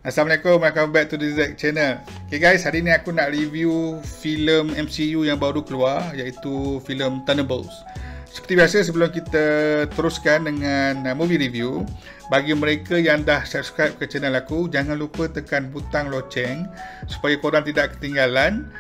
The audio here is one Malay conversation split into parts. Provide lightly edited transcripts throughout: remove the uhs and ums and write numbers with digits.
Assalamualaikum, welcome back to the Zack channel. Okay guys, hari ni aku nak review filem MCU yang baru keluar, iaitu filem Thunderbolts. Seperti biasa, sebelum kita teruskan dengan movie review, bagi mereka yang dah subscribe ke channel aku, jangan lupa tekan butang loceng supaya korang tidak ketinggalan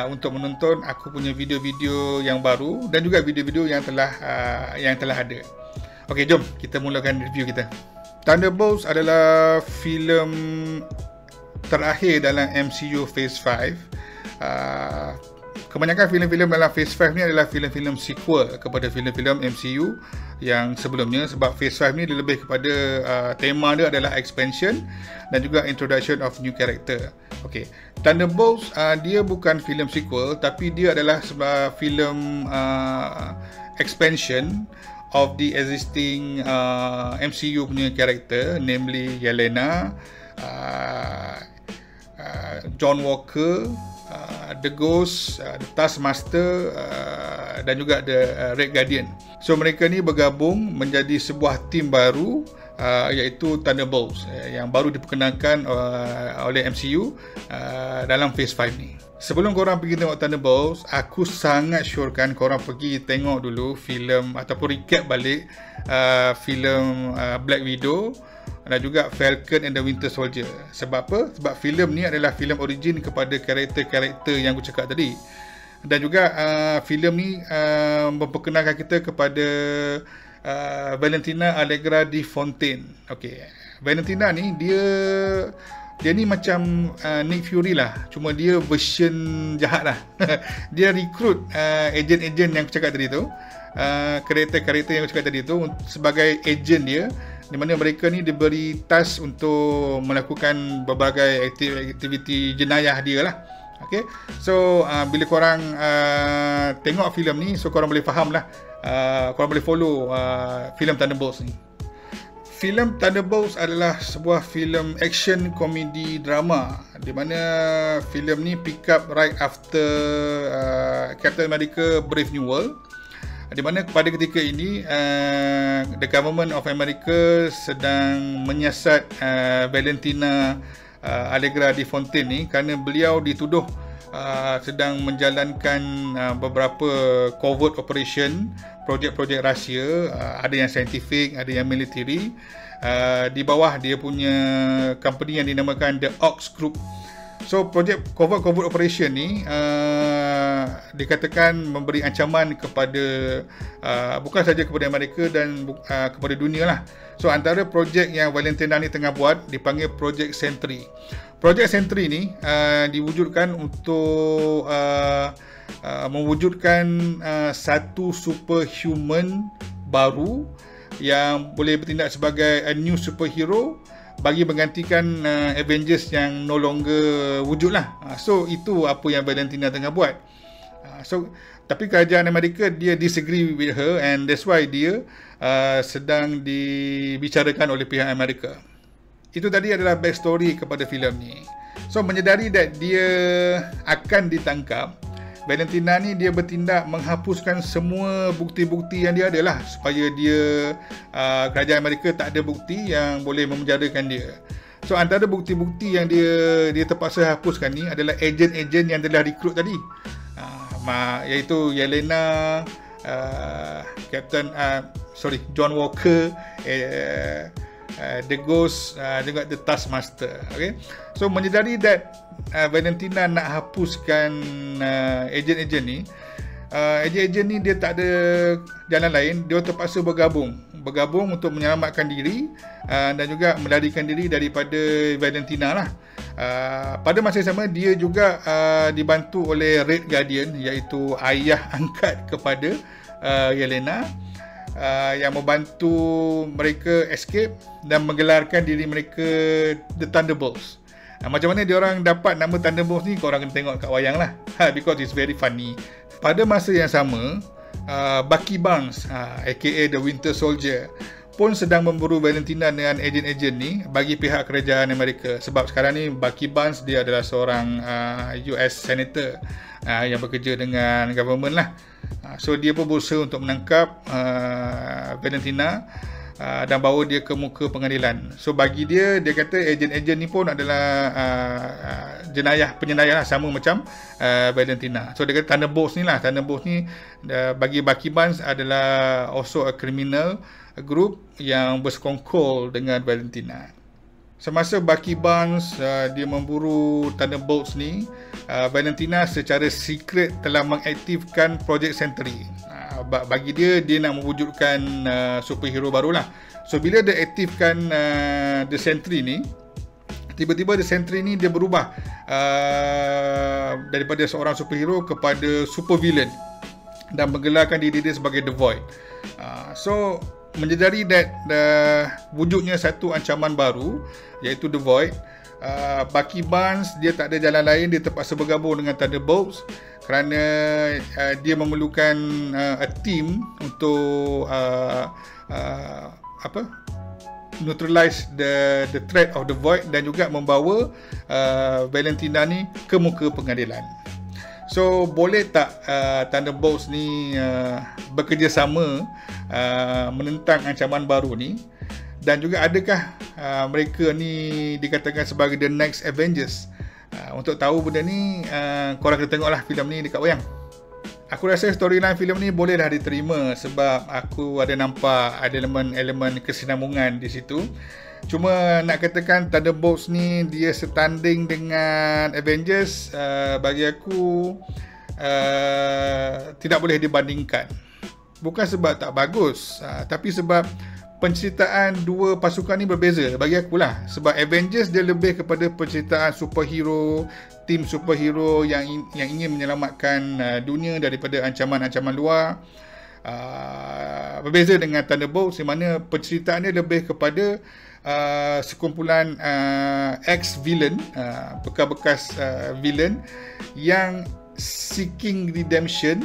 untuk menonton aku punya video-video yang baru dan juga video-video yang telah ada. Okey, jom kita mulakan review kita. Thunderbolts adalah filem terakhir dalam MCU Phase 5. Kebanyakan filem-filem dalam Phase 5 ni adalah filem-filem sequel kepada filem-filem MCU yang sebelumnya, sebab Phase 5 ni dia lebih kepada tema dia adalah expansion dan juga introduction of new character. Okay, Thunderbolts dia bukan filem sequel, tapi dia adalah sebuah filem expansion of the existing MCU punya karakter, namely Yelena, John Walker, The Ghost, The Taskmaster, dan juga The Red Guardian. So mereka ni bergabung menjadi sebuah tim baru, iaitu Thunderbolts, yang baru diperkenalkan oleh MCU dalam Phase 5 ni. Sebelum korang pergi tengok Thunderbolts, aku sangat syorkan korang pergi tengok dulu filem ataupun recap balik filem Black Widow dan juga Falcon and the Winter Soldier. Sebab apa? Sebab filem ni adalah filem origin kepada karakter-karakter yang aku cakap tadi. Dan juga filem ni memperkenalkan kita kepada Valentina Allegra Di Fontaine. Okay. Valentina ni dia ni macam Nick Fury lah, cuma dia version jahat lah. Dia recruit ejen-ejen yang aku cakap tadi tu, karakter-karakter yang aku cakap tadi tu sebagai ejen dia, di mana mereka ni diberi task untuk melakukan berbagai aktiviti jenayah dia lah. Okay, so bila korang tengok filem ni, so korang boleh faham lah, korang boleh follow filem Thunderbolts ni. Filem Thunderbolts adalah sebuah filem action komedi drama, di mana filem ni pick up right after Captain America Brave New World, di mana pada ketika ini the government of America sedang menyiasat Valentina Allegra Di Fontaine ni kerana beliau dituduh sedang menjalankan beberapa covert operation, projek-projek rahsia, ada yang scientific, ada yang military, di bawah dia punya company yang dinamakan The Ox Group. So projek covert operation ni dikatakan memberi ancaman kepada bukan saja kepada Amerika dan kepada dunia lah. So antara projek yang Valentina ni tengah buat dipanggil Projek Sentry. Projek Sentry ni diwujudkan untuk mewujudkan satu superhuman baru yang boleh bertindak sebagai a new superhero bagi menggantikan Avengers yang no longer wujud lah. So itu apa yang Valentina tengah buat. Tapi kerajaan Amerika dia disagree with her, and that's why dia sedang dibicarakan oleh pihak Amerika. Itu tadi adalah backstory kepada filem ni. So menyedari that dia akan ditangkap, Valentina ni dia bertindak menghapuskan semua bukti-bukti yang dia ada lah, supaya dia kerajaan Amerika tak ada bukti yang boleh memenjarakan dia. So antara bukti-bukti yang dia terpaksa hapuskan ni adalah ejen-ejen yang telah rekrut tadi, iaitu Yelena, John Walker, The Ghost, juga The Taskmaster. Okay? So menyedari that Valentina nak hapuskan ejen-ejen ni, ejen-ejen ni dia tak ada jalan lain, dia terpaksa bergabung untuk menyelamatkan diri dan juga melarikan diri daripada Valentina lah. Pada masa yang sama, dia juga dibantu oleh Red Guardian, iaitu ayah angkat kepada Yelena, yang membantu mereka escape dan menggelarkan diri mereka The Thunderbolts. Macam mana diorang dapat nama Thunderbolts ni, korang kena tengok kat wayang lah, because it's very funny. Pada masa yang sama, Bucky Barnes, aka The Winter Soldier, pun sedang memburu Valentina dengan ejen-ejen ni bagi pihak kerajaan Amerika. Sebab sekarang ni Bucky Barnes dia adalah seorang US Senator yang bekerja dengan government lah. So dia pun berusaha untuk menangkap Valentina dan bawa dia ke muka pengadilan. So bagi dia kata ejen-ejen ni pun adalah penyendayah lah, sama macam Valentina. So dia kata Thunderbolts ni bagi Bucky Barnes adalah also a criminal group yang bersekongkol dengan Valentina. Semasa Bucky Barnes dia memburu Thunderbolts ni, Valentina secara secret telah mengaktifkan Project Sentry. Bagi dia nak mewujudkan superhero barulah. So bila dia aktifkan The Sentry ni, tiba-tiba The Sentry ni dia berubah daripada seorang superhero kepada supervillain dan menggelarkan diri dia sebagai The Void. So menyedari that wujudnya satu ancaman baru iaitu The Void, Bucky Barnes dia tak ada jalan lain, dia terpaksa bergabung dengan Thunderbolts kerana dia memerlukan a team untuk neutralize the threat of The Void dan juga membawa Valentina ni ke muka pengadilan. So boleh tak Thunderbolts ni bekerjasama menentang ancaman baru ni, dan juga adakah mereka ni dikatakan sebagai the next Avengers? Untuk tahu benda ni, korang kena tengoklah filem ni dekat wayang. Aku rasa storyline filem ni boleh dah diterima sebab aku ada nampak ada elemen kesinambungan di situ. Cuma nak katakan Thunderbolts ni dia setanding dengan Avengers, bagi aku tidak boleh dibandingkan. Bukan sebab tak bagus, tapi sebab penceritaan dua pasukan ni berbeza bagi akulah. Sebab Avengers dia lebih kepada penceritaan superhero, tim superhero yang ingin menyelamatkan dunia daripada ancaman-ancaman luar. Berbeza dengan Thunderbolts di mana penceritaan dia lebih kepada sekumpulan ex-villain, bekas-bekas villain yang seeking redemption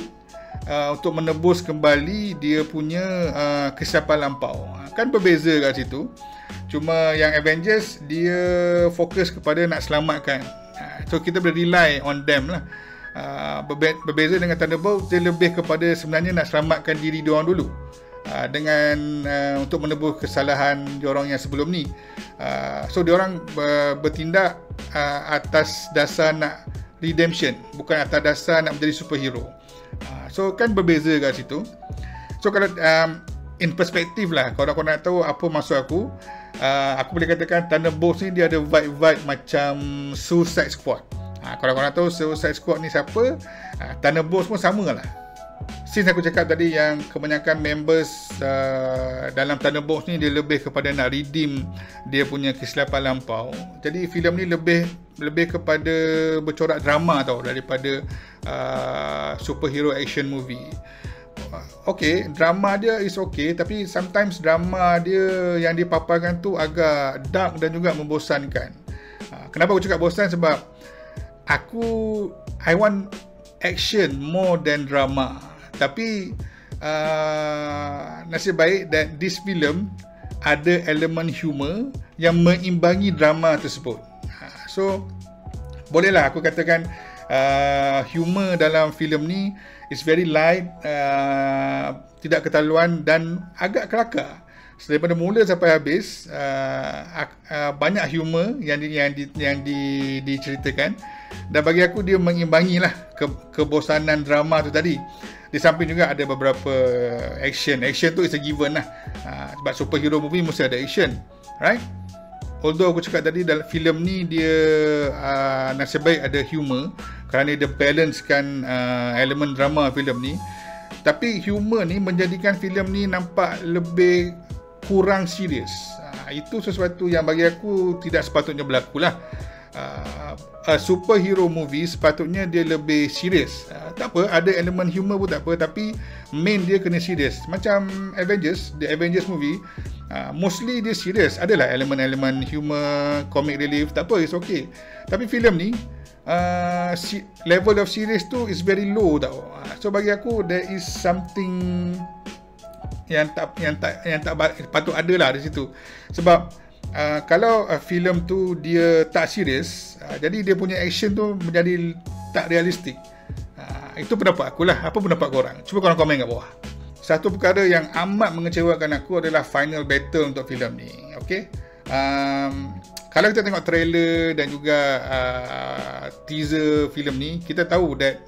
untuk menebus kembali dia punya kesilapan lampau. Kan berbeza kat situ. Cuma yang Avengers dia fokus kepada nak selamatkan. So kita boleh rely on them lah. Berbeza dengan Thunderbolts, dia lebih kepada sebenarnya nak selamatkan diri diorang dulu, dengan untuk menebus kesalahan diorang yang sebelum ni. So diorang bertindak atas dasar nak redemption, bukan atas dasar nak menjadi superhero. So kan berbeza kat situ. So kalau in perspektif lah, kalau korang nak tahu apa maksud aku boleh katakan Thunderbolts ni dia ada vibe macam Suicide Squad. Kalau korang nak tahu Suicide Squad ni siapa, Thunderbolts pun sama lah. Since aku cakap tadi yang kebanyakan members dalam Thunderbolts ni dia lebih kepada nak redeem dia punya kesilapan lampau. Jadi filem ni lebih kepada bercorak drama tau, daripada superhero action movie. Okay, drama dia is okay, tapi sometimes drama dia yang dipaparkan tu agak dark dan juga membosankan. Kenapa aku cakap bosan? Sebab I want action more than drama. Tapi nasib baik that this film ada elemen humor yang mengimbangi drama tersebut. So bolehlah aku katakan humor dalam filem ni is very light, tidak keterlaluan dan agak kelakar. Daripada mula sampai habis banyak humor yang diceritakan, dan bagi aku dia mengimbangilah kebosanan drama tu tadi. Di samping juga ada beberapa action tu is a given lah, sebab superhero movie mesti ada action, right? Although aku cakap tadi dalam filem ni dia nasib baik ada humor kerana dia balancekan elemen drama filem ni, tapi humor ni menjadikan filem ni nampak lebih kurang serius. Itu sesuatu yang bagi aku tidak sepatutnya berlaku lah. Superhero movie sepatutnya dia lebih serius. Tak apa, ada elemen humor pun tak apa, tapi main dia kena serius. Macam The Avengers movie, mostly dia serius. Adalah elemen-elemen humor, comic relief, tak apa, it's okay. Tapi filem ni level of serious tu is very low tau. So bagi aku there is something yang tak patut ada lah di situ. Sebab kalau filem tu dia tak serius, jadi dia punya action tu menjadi tak realistik. Itu pendapat aku lah. Apa pendapat korang? Cuba korang komen kat bawah. satu perkara yang amat mengecewakan aku adalah final battle untuk filem ni. Okey. Kalau kita tengok trailer dan juga teaser filem ni, kita tahu that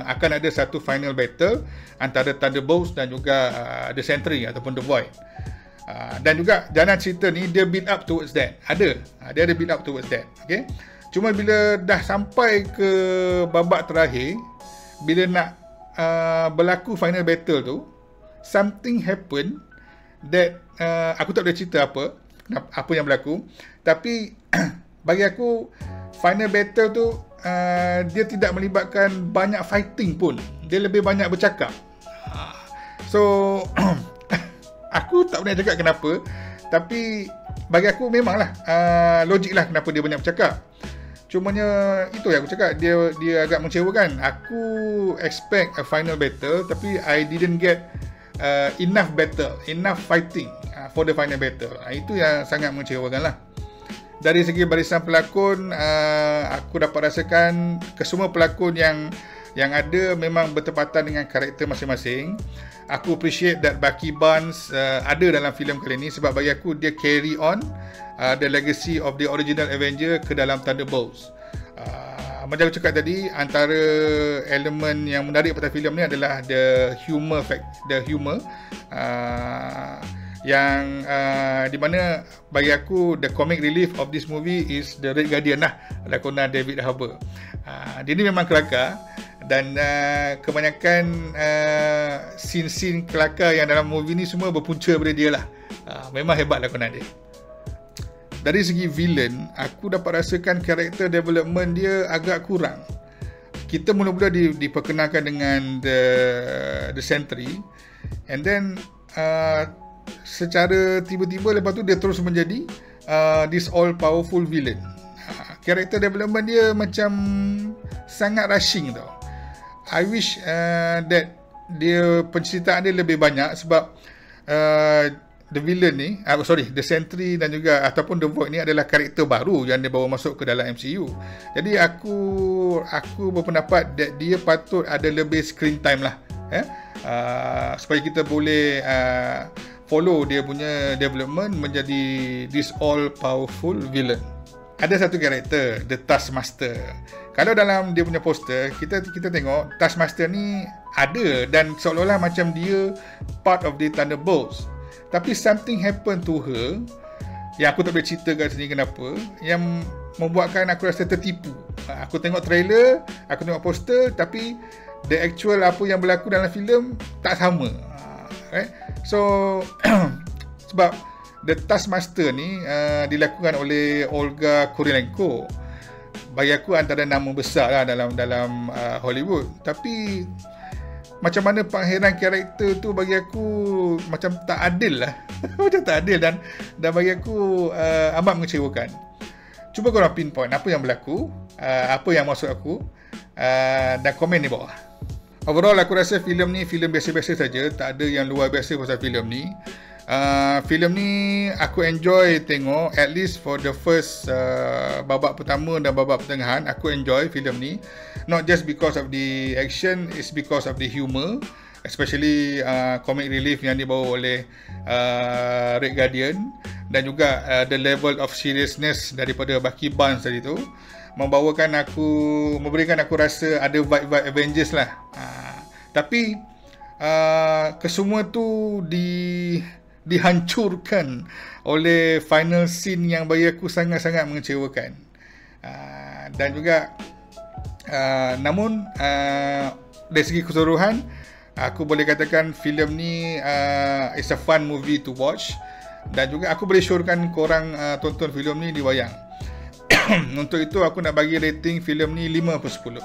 akan ada satu final battle antara Thunderbolts dan juga The Sentry ataupun The Void. Dan juga jalan cerita ni dia build up towards that. Dia ada build up towards that. Okay. Cuma bila dah sampai ke babak terakhir, bila nak berlaku final battle tu, something happen that aku tak boleh cerita apa yang berlaku. Tapi bagi aku final battle tu dia tidak melibatkan banyak fighting pun. Dia lebih banyak bercakap. So aku tak boleh cakap kenapa, tapi bagi aku memanglah logik lah kenapa dia banyak bercakap. Cumanya itu yang aku cakap, dia agak mengecewakan. Aku expect a final battle, tapi I didn't get enough fighting for the final battle. Itu yang sangat mengecewakan lah. Dari segi barisan pelakon, aku dapat rasakan kesemua pelakon yang ada memang bertepatan dengan karakter masing-masing. Aku appreciate that Bucky Barnes ada dalam filem kali ni, sebab bagi aku dia carry on the legacy of the original Avenger ke dalam Thunderbolts. Macam aku cakap tadi, antara elemen yang menarik pada filem ni adalah the humor yang di mana bagi aku the comic relief of this movie is the Red Guardian lah, lakonan David Harbour. Dia ni memang kelakar, dan kebanyakan scene-scene kelakar yang dalam movie ni semua berpunca daripada dia lah. Memang hebat lakonan dia. Dari segi villain, aku dapat rasakan karakter development dia agak kurang. Kita mula-mula diperkenalkan dengan the Sentry, and then secara tiba-tiba lepas tu dia terus menjadi this all powerful villain. Karakter development dia macam sangat rushing tau. I wish that dia penceritaan dia lebih banyak, sebab the villain ni, the Sentry dan juga ataupun The Void ni adalah karakter baru yang dia bawa masuk ke dalam MCU. Jadi aku berpendapat that dia patut ada lebih screen time lah, supaya kita boleh follow dia punya development menjadi this all powerful villain. Ada satu karakter, the Taskmaster. Kalau dalam dia punya poster, kita tengok Taskmaster ni ada dan seolah-olah macam dia part of the Thunderbolts. Tapi something happen to her yang aku tak boleh cerita kat sini kenapa, yang membuatkan aku rasa tertipu. Aku tengok trailer, aku tengok poster, tapi the actual apa yang berlaku dalam filem tak sama. Right? So sebab the Taskmaster ni dilakukan oleh Olga Kurylenko. Bagi aku antara nama besar lah dalam Hollywood. Tapi macam mana pengakhiran karakter tu bagi aku macam tak adil lah. Macam tak adil, dan bagi aku amat mengecewakan. Cuba korang pinpoint apa yang berlaku, apa yang maksud aku, dan komen di bawah. Overall aku rasa filem ni filem biasa-biasa saja, tak ada yang luar biasa pasal filem ni. Filem ni aku enjoy tengok, at least for the first babak pertama dan babak pertengahan. Aku enjoy filem ni, not just because of the action, it's because of the humor, especially comic relief yang dibawa oleh Red Guardian, dan juga the level of seriousness daripada Bucky Barnes tadi tu memberikan aku rasa ada vibe Avengers lah. Tapi kesemua tu dihancurkan oleh final scene yang bagi aku sangat-sangat mengecewakan. Dan juga namun dari segi keseluruhan, aku boleh katakan filem ni is a fun movie to watch, dan juga aku boleh syorkan korang tonton filem ni di wayang. Untuk itu aku nak bagi rating filem ni 5/10.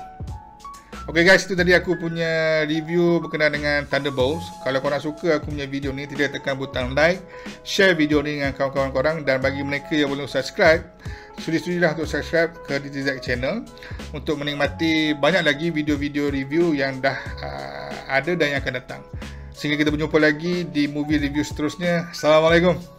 Okay guys, itu tadi aku punya review berkenaan dengan Thunderbolts. Kalau korang suka aku punya video ni, tidak tekan butang like, share video ni dengan kawan-kawan korang, dan bagi mereka yang belum subscribe, sudi-sudilah untuk subscribe ke DTZ Channel untuk menikmati banyak lagi video-video review yang dah ada dan yang akan datang. Sehingga kita berjumpa lagi di movie review seterusnya. Assalamualaikum.